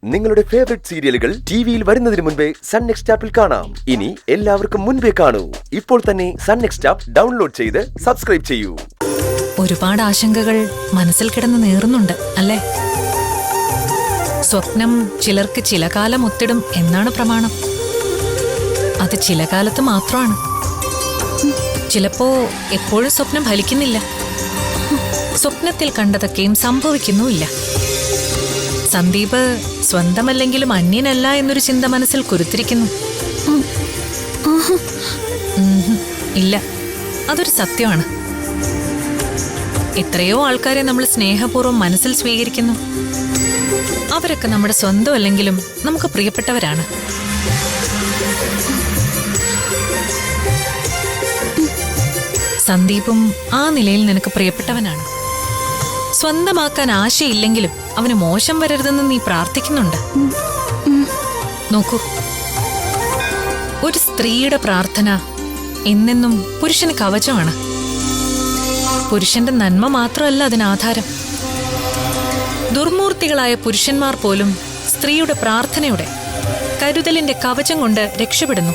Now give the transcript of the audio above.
നിങ്ങളുടെ ഫേവറേറ്റ് സീരിയലുകൾ ടിവിയിൽ വരുന്നതിന് മുൻപേ സൺ നെക്സ്റ്റ് ആപ്പിൽ കാണാം. ഇനി എല്ലാവർക്കും മുൻപേ കാണൂ. ഇപ്പോൾ തന്നെ സൺ നെക്സ്റ്റ് ആപ്പ് ഡൗൺലോഡ് ചെയ്ത് സബ്സ്ക്രൈബ് ചെയ്യൂ. ഒരുപാട് ആശങ്കകൾ മനസ്സിൽ കിടന്ന് നീറുന്നുണ്ട് അല്ലേ? സ്വപ്നം ചിലർക്ക് ചില കാലം ഒത്തിടും എന്നാണ് പ്രമാണം. അത് ചില കാലത്ത് മാത്രമാണ്. ചിലപ്പോ എപ്പോഴും സ്വപ്നം ഫലിക്കുന്നില്ല. സ്വപ്നത്തിൽ കണ്ടതൊക്കെയും സംഭവിക്കുന്നുമില്ല. സന്ദീപ് സ്വന്തമല്ലെങ്കിലും അന്യനല്ല എന്നൊരു ചിന്ത മനസ്സിൽ കുരുത്തിരിക്കുന്നു. ഇല്ല, അതൊരു സത്യമാണ്. എത്രയോ ആൾക്കാരെ നമ്മൾ സ്നേഹപൂർവ്വം മനസ്സിൽ സ്വീകരിക്കുന്നു. അവരൊക്കെ നമ്മുടെ സ്വന്തം അല്ലെങ്കിലും നമുക്ക് പ്രിയപ്പെട്ടവരാണ്. സന്ദീപും ആ നിലയിൽ നിനക്ക് പ്രിയപ്പെട്ടവനാണ്. സ്വന്തമാക്കാൻ ആശയില്ലെങ്കിലും അവന് മോശം വരരുതെന്ന് നീ പ്രാർത്ഥിക്കുന്നുണ്ട്. നോക്കൂ, ഒരു സ്ത്രീയുടെ പ്രാർത്ഥന എന്നെന്നും പുരുഷന് കവചമാണ്. പുരുഷന്റെ നന്മ മാത്രമല്ല അതിനാധാരം. ദുർമൂർത്തികളായ പുരുഷന്മാർ പോലും സ്ത്രീയുടെ പ്രാർത്ഥനയുടെ കരുതലിന്റെ കവചം കൊണ്ട് രക്ഷപ്പെടുന്നു.